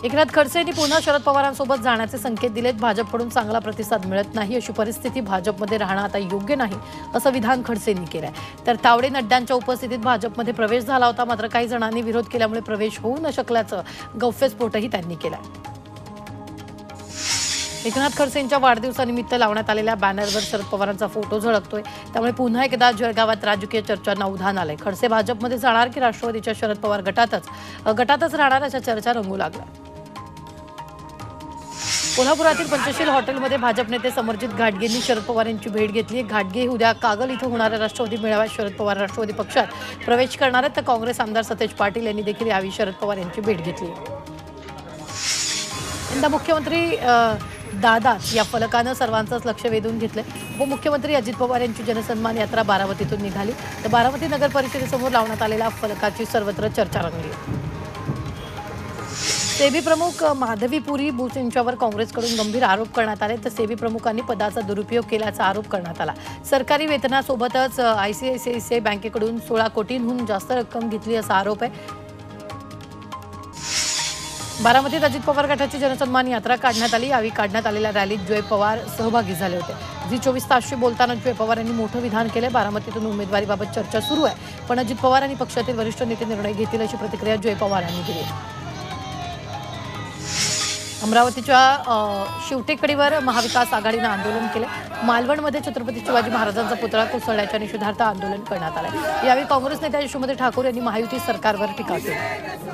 एकनाथ खडसे यांनी पुन्हा शरद पवारांसोबत जाण्याचे संकेत दिलेत। भाजपकडून चांगला प्रतिसाद मिळत नाही, अशी परिस्थिती भाजपमध्ये राहणं आता योग्य नाही, असं विधान खडसेंनी केलंय। तर तावडे नड्डांच्या उपस्थितीत भाजपमध्ये प्रवेश झाला होता, मात्र काही जणांनी विरोध केल्यामुळे प्रवेश होऊ न शकल्याचं गौप्यस्फोटही त्यांनी केलाय। एकनाथ खडसेंच्या वाढदिवसानिमित्त लावण्यात आलेल्या बॅनरवर शरद पवारांचा फोटो झळकतोय, त्यामुळे पुन्हा एकदा जळगावात राजकीय चर्चांना उधाण आलंय। खडसे भाजपमध्ये जाणार की राष्ट्रवादीच्या शरद पवार गटातच राहणार, अशा चर्चा रंगू लागल्या। कोल्हापुरातील पंचशील हॉटेलमध्ये भाजप नेते समरजित घाटगेंनी शरद पवार यांची भेट घेतली। घाटगे उद्या कागल इथं होणाऱ्या राष्ट्रवादी मेळाव्यात शरद पवार राष्ट्रवादी पक्षात प्रवेश करणार आहेत, तर काँग्रेस आमदार सतेज पाटील यांनी देखील यावेळी शरद पवार यांची भेट घेतली। यंदा मुख्यमंत्री दादाच या फलकानं सर्वांचंच लक्ष वेधून घेतलंय। उपमुख्यमंत्री अजित पवार यांची जनसन्मान यात्रा बारामतीतून निघाली, तर बारामती नगर परिषदेसमोर लावण्यात आलेल्या फलकाची सर्वत्र चर्चा रंगली। सेबी प्रमुख माधवीपुरी बुच यांच्यावर काँग्रेसकडून गंभीर आरोप करण्यात आले, तर सेबी प्रमुखांनी पदाचा दुरुपयोग केल्याचा आरोप करण्यात आला। सरकारी वेतनासोबतच आयसीआयसीआय बँकेकडून 16 कोटींहून जास्त रक्कम घेतली असा आरोप आहे। बारामतीत अजित पवार गटाची जनसन्मान यात्रा काढण्यात आली। यावेळी काढण्यात आलेल्या रॅलीत जय पवार सहभागी झाले होते। जी 24 तासशी बोलताना जय पवार यांनी मोठं विधान केले। बारामतीतून उमेदवारीबाबत चर्चा सुरू आहे, पण अजित पवार आणि पक्षातील वरिष्ठ नेते निर्णय घेतील, अशी प्रतिक्रिया जय पवार यांनी दिली। अमरावतीच्या शिवटेकडीवर महाविकास आघाडीनं आंदोलन केले। मालवणमध्ये छत्रपती शिवाजी महाराजांचा पुतळा कोसळल्याच्या निषेधार्थ आंदोलन करण्यात आले। यावेळी काँग्रेस नेत्या यशोमती ठाकूर यांनी महायुती सरकारवर टीका केली।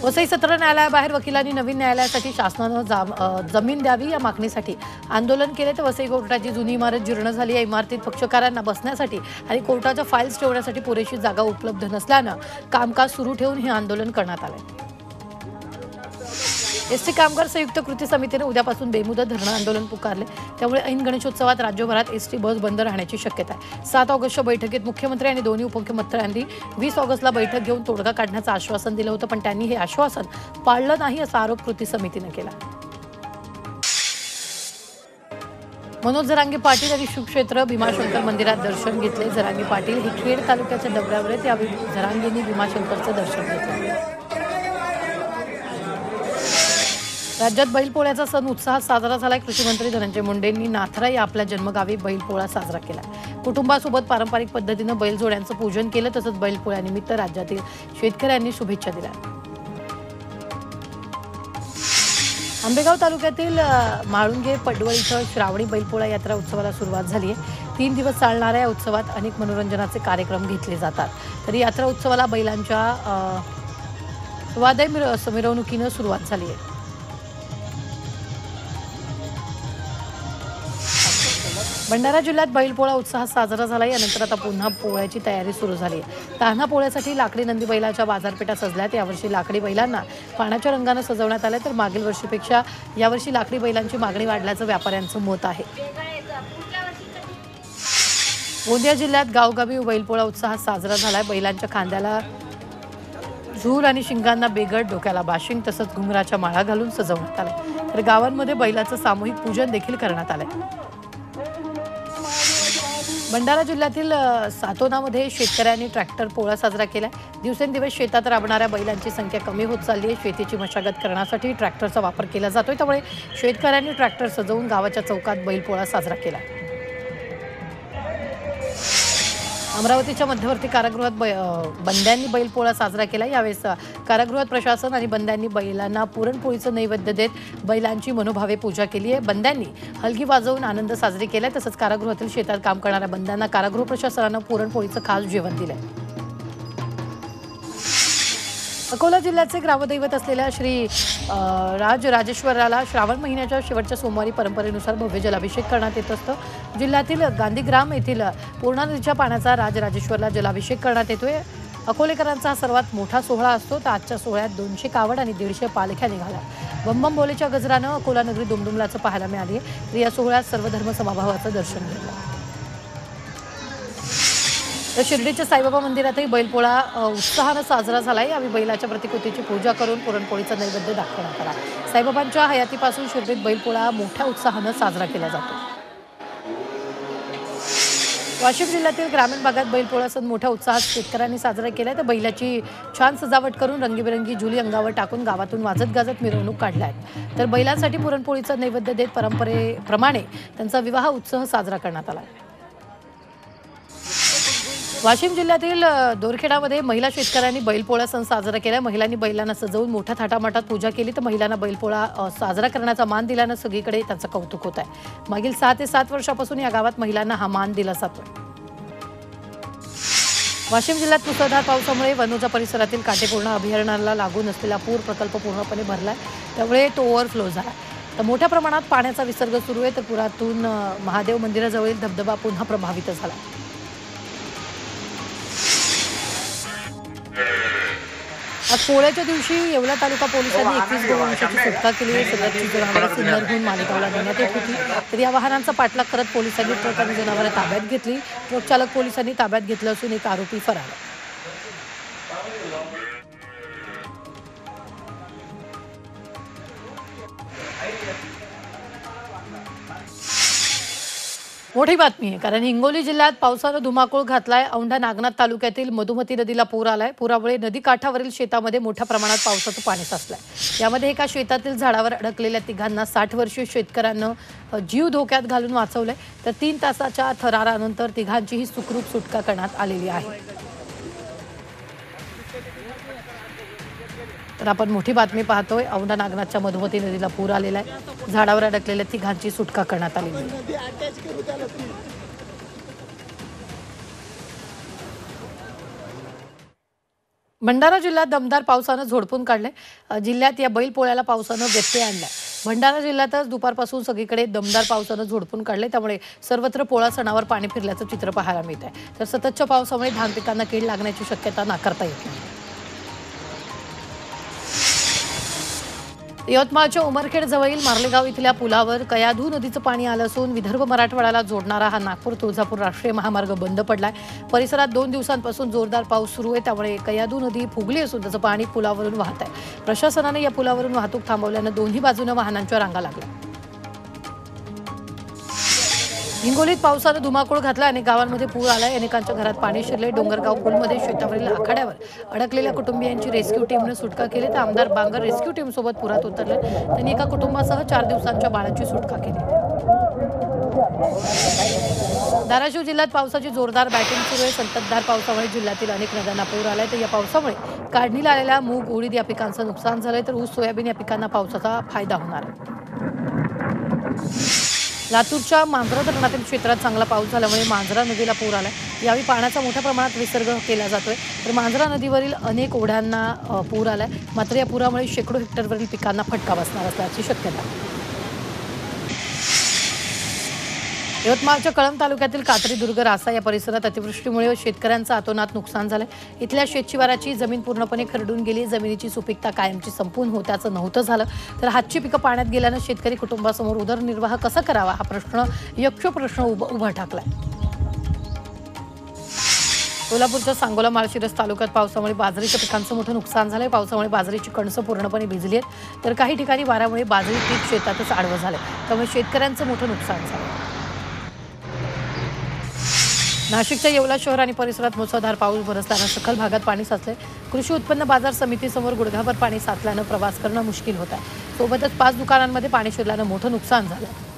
वसई सत्र न्यायालयाबाहेर वकिलांनी नवीन न्यायालयासाठी शासनानं जमीन द्यावी या मागणीसाठी आंदोलन केले, तर वसई कोर्टाची जुनी इमारत जीर्ण झाली। या इमारतीत पक्षकारांना बसण्यासाठी आणि कोर्टाच्या फाईल्स ठेवण्यासाठी पुरेशी जागा उपलब्ध नसल्यानं कामकाज सुरू ठेवून हे आंदोलन करण्यात आले। एसटी कामगार संयुक्त कृती समितीने उद्यापासून बेमुदत धरणं आंदोलन पुकारले, त्यामुळे ऐन गणेशोत्सवात राज्यभरात एसटी बस बंद राहण्याची शक्यता आहे। 7 ऑगस्टच्या बैठकीत मुख्यमंत्री आणि दोन्ही उपमुख्यमंत्र्यांनी 20 ऑगस्टला बैठक घेऊन तोडगा काढण्याचं आश्वासन दिलं होतं, पण त्यांनी हे आश्वासन पाळलं नाही, असा आरोप कृती समितीने केला। मनोज जरांगे पाटील यांनी श्रीक्षेत्र भीमाशंकर मंदिरात दर्शन घेतले। जरांगे पाटील हे खेड तालुक्याच्या दौऱ्यावर आहेत, यावेळी जरांगेंनी भीमाशंकरचं दर्शन घेतलं। राज्यात बैलपोळ्याचा सण उत्साहात साजरा झालाय। कृषी मंत्री धनंजय मुंडेंनी नाथरा या आपल्या जन्मगावी बैलपोळा साजरा केला। कुटुंबासोबत पारंपरिक पद्धतीनं बैलजोड्यांचं पूजन केलं, तसंच बैलपोळ्यानिमित्त राज्यातील शेतकऱ्यांनी शुभेच्छा दिल्या। आंबेगाव तालुक्यातील माळुंगे पडवळ इथं श्रावणी बैलपोळा यात्रा उत्सवाला सुरुवात झाली आहे। 3 दिवस चालणाऱ्या या उत्सवात अनेक मनोरंजनाचे कार्यक्रम घेतले जातात। तर यात्रा उत्सवाला बैलांच्या वादय मिरवणुकीनं सुरुवात झाली आहे। भंडारा जिल्ह्यात बैलपोळा उत्साहात साजरा झाला। यानंतर आता पुन्हा पोळ्याची तयारी सुरू झाली आहे। तान्हा पोळ्यासाठी लाकडी नंदी बैलाच्या बाजारपेठा सजल्यात। यावर्षी लाकडी बैलांना पाण्याच्या रंगानं सजवण्यात आलं, तर मागील वर्षीपेक्षा यावर्षी लाकडी बैलांची मागणी वाढल्याचं व्यापाऱ्यांचं मत आहे। गोंदिया जिल्ह्यात गावगावी बैलपोळा उत्साहात साजरा झालाय। बैलांच्या खांद्याला झूल आणि शिंगांना बेगड, डोक्याला बाशिंग तसंच घुंगराच्या माळा घालून सजवण्यात आलंय, तर गावांमध्ये बैलाचं सामूहिक पूजन देखील करण्यात आलंय। भंडारा जिल्ह्यातील सातोनामध्ये शेतकऱ्यांनी ट्रॅक्टर पोळा साजरा केला। दिवसेंदिवस शेतात राबणाऱ्या बैलांची संख्या कमी होत चालली आहे। शेतीची मशागत करण्यासाठी ट्रॅक्टरचा वापर केला जातोय, त्यामुळे शेतकऱ्यांनी ट्रॅक्टर सजवून गावाच्या चौकात बैलपोळा साजरा केला। अमरावतीच्या मध्यवर्ती कारागृहात बंद्यांनी बैलपोळा साजरा केला। यावेळेस कारागृहात प्रशासन आणि बंद्यांनी बैलांना पुरणपोळीचं नैवेद्य देत बैलांची मनोभावे पूजा केली आहे। बंद्यांनी हलगी वाजवून आनंद साजरी केलाय, तसंच कारागृहातील शेतात काम करणाऱ्या बंद्यांना कारागृह प्रशासनानं पुरणपोळीचं खास जेवण दिलंय। अकोला जिल्ह्याचे ग्रामदैवत असलेल्या श्री राजराजेश्वराला श्रावण महिन्याच्या शेवटच्या सोमवारी परंपरेनुसार भव्य जलाभिषेक करण्यात येत असतो। जिल्ह्यातील गांधीग्राम येथील पूर्णा नदीच्या पाण्याचा राजराजेश्वरला जलाभिषेक करण्यात येतोय। अकोलेकरांचा हा सर्वात मोठा सोहळा असतो, तर आजच्या सोहळ्यात 200 कावड आणि 150 पालख्या निघाल्या। बंबम बोलेच्या गजरानं अकोला नगरी दुमदुमल्याचं पाहायला मिळाली आहे, तर या सोहळ्यात सर्वधर्म समभावाचं दर्शन घेतलं। तर शिर्डीच्या साईबाबा मंदिरातही बैलपोळा उत्साहानं साजरा झालाय। यावेळी बैलाच्या प्रतिकृतीची पूजा करून पुरणपोळीचा नैवेद्य दाखवण्यात आला। साईबाबांच्या हयातीपासून शिर्डीत बैलपोळा मोठ्या उत्साहानं साजरा केला जातो। वाशिम जिल्ह्यातील ग्रामीण भागात बैलपोळा सण मोठ्या उत्साहात शेतकऱ्यांनी साजरा केला। तर बैलाची छान सजावट करून रंगीबेरंगी झुली अंगावर टाकून गावातून वाजत गाजत मिरवणूक काढल्या आहेत। तर बैलांसाठी पुरणपोळीचा नैवेद्य देत परंपरेप्रमाणे त्यांचा विवाह उत्सव साजरा करण्यात आला। वाशिम जिल्ह्यातील दोरखेडामध्ये महिला शेतकऱ्यांनी बैलपोळा सण साजरा केला। महिलांनी बैलांना सजवून मोठ्या थाटामाटात पूजा केली। तर महिलांना बैलपोळा साजरा करण्याचा मान दिल्यानं सगळीकडे त्यांचं कौतुक होत आहे। मागील 6 ते 7 वर्षापासून या गावात महिलांना हा मान दिला जातो। वाशिम जिल्ह्यात मुसळधार पावसामुळे वनोजा परिसरातील काटेपूर्णा अभयारण्याला लागून असलेला पूर प्रकल्प पूर्णपणे भरलाय, त्यामुळे तो ओव्हरफ्लो झाला। तर मोठ्या प्रमाणात पाण्याचा विसर्ग सुरू आहे। तर पुरातून महादेव मंदिराजवळील धबधबा पुन्हा प्रभावित झाला। आज पोळ्याच्या दिवशी येवला तालुका पोलिसांनी 21 गोवंशाची सुटका केली आहे। सदरची जनावरं सिन्नरहून मालेगावला नेण्यात येत होती। तर या वाहनांचा पाठलाग करत पोलिसांनी ट्रक आणि जनावरं ताब्यात घेतली। ट्रक चालक पोलिसांनी ताब्यात घेतलं असून एक आरोपी फरार आहे। मोठी बातमी आहे, कारण हिंगोली जिल्ह्यात पावसानं धुमाकूळ घातलाय। औंढा नागनाथ तालुक्यातील मधुमती नदीला पूर आलाय। पुरामुळे नदी काठावरील शेतामध्ये मोठ्या प्रमाणात पावसाचं पाणी साचलंय। यामध्ये एका शेतातील झाडावर अडकलेल्या तिघांना 60 वर्षीय शेतकऱ्यानं जीव धोक्यात घालून वाचवलंय। तर 3 तासाच्या थरारानंतर तिघांचीही सुखरूप सुटका करण्यात आलेली आहे। तर आपण मोठी बातमी पाहतोय, औंढा नागनाथच्या मधुमती नदीला पूर आलेला आहे। झाडावर अडकलेल्या तिघांची सुटका करण्यात आलेली आहे। भंडारा जिल्ह्यात दमदार पावसानं झोडपून काढले। जिल्ह्यात या बैलपोळ्याला पावसानं व्यत्यय आणलाय। भंडारा जिल्ह्यातच दुपारपासून सगळीकडे दमदार पावसानं झोडपून काढले, त्यामुळे सर्वत्र पोळा सणावर पाणी फिरल्याचं चित्र पाहायला मिळत आहे। तर सततच्या पावसामुळे धान पिकांना कीड लागण्याची शक्यता नाकारता येत नाही। यवतमाळच्या उमरखेड जवळील मार्लेगाव इथल्या पुलावर कयाधू नदीचं पाणी आलं असून विदर्भ मराठवाड्याला जोडणारा हा नागपूर तुळजापूर राष्ट्रीय महामार्ग बंद पडलाय। परिसरात 2 दिवसांपासून जोरदार पाऊस सुरू आहे, त्यामुळे कयाधू नदी फुगली असून त्याचं पाणी पुलावरून वाहत आहे। प्रशासनाने या पुलावरून वाहतूक थांबवल्यानं दोन्ही बाजूनं वाहनांच्या रांगा लागल्या। हिंगोलीत पावसानं धुमाकूळ घातला। अनेक गावांमध्ये पूर आलाय। अनेकांच्या घरात पाणी शिरले। डोंगरगाव पूलमध्ये शेतावरील आखाड्यावर अडकलेल्या कुटुंबियांची रेस्क्यू टीमने सुटका केली। तर आमदार बांगर रेस्क्यू टीम सोबत पुरात उतरले। त्यांनी एका कुटुंबासह 4 दिवसांच्या बाळाची सुटका केली। धाराशिव जिल्ह्यात पावसाची जोरदार बॅटिंग सुरू आहे। संततधार पावसामुळे जिल्ह्यातील अनेक नद्यांना पूर आलाय। तर या पावसामुळे काढणीला आलेल्या मूग, उडीद या पिकांचं नुकसान झालंय। तर ऊस, सोयाबीन या पिकांना पावसाचा फायदा होणार आहे। लातूरच्या मांजरा धरणातील क्षेत्रात चांगला पाऊस झाल्यामुळे मांजरा नदीला पूर आलाय। यावेळी पाण्याचा मोठ्या प्रमाणात विसर्ग केला जातोय। तर मांजरा नदीवरील अनेक ओढ्यांना पूर आलाय। मात्र या पुरामुळे शेकडो हेक्टरवरील पिकांना फटका बसणार असल्याची शक्यता आहे। यवतमाळच्या कळंब तालुक्यातील कातरी दुर्ग रासा या परिसरात अतिवृष्टीमुळे शेतकऱ्यांचं अतोनात नुकसान झालंय। इथल्या शेतशिवाराची जमीन पूर्णपणे खरडून गेली। जमिनीची सुपीकता कायमची संपून होत्याचं नव्हतं झालं। तर हातची पिकं पाण्यात गेल्यानं शेतकरी कुटुंबासमोर उदरनिर्वाह कसा करावा हा प्रश्न उभा ठाकलाय। कोल्हापूरच्या सांगोला माळशिरस तालुक्यात पावसामुळे बाजरीच्या पिकांचं मोठं नुकसान झालंय। पावसामुळे बाजरीची कणसं पूर्णपणे भिजली आहेत। तर काही ठिकाणी वाऱ्यामुळे बाजरी पीक शेतातच आडवं झालंय, त्यामुळे शेतकऱ्यांचं मोठं नुकसान झालंय। नाशिकच्या येवला शहर आणि परिसरात मुसळधार पाऊस बरसल्यानं सखल भागात पाणी साचले। कृषी उत्पन्न बाजार समितीसमोर गुडघाभर पाणी साचल्यानं प्रवास करणं मुश्किल होत आहे। सोबतच 5 दुकानांमध्ये पाणी शिरल्यानं मोठं नुकसान झालं।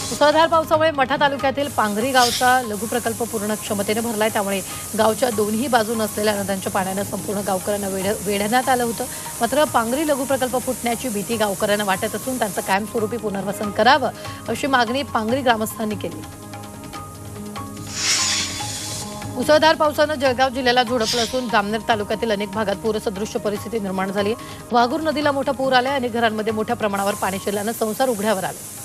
मुसळधार पावसामुळे मठा तालुक्यातील पांगरी गावचा लघु प्रकल्प पूर्ण क्षमतेने भरलाय, त्यामुळे गावच्या दोन्ही बाजून असलेल्या नद्यांच्या पाण्यानं संपूर्ण गावकऱ्यांना वेढण्यात आलं होतं। मात्र पांगरी लघु प्रकल्प फुटण्याची भीती गावकऱ्यांना वाटत असून त्यांचं कायमस्वरूपी पुनर्वसन करावं अशी मागणी पांगरी ग्रामस्थांनी केली। मुसळधार पावसानं जळगाव जिल्ह्याला झोडपलं असून जामनेर तालुक्यातील अनेक भागात पूरसदृश्य परिस्थिती निर्माण झाली आहे। वाघूर नदीला मोठा पूर आलाय। अनेक घरांमध्ये मोठ्या प्रमाणावर पाणी शिरल्यानं संसार उघड्यावर आले।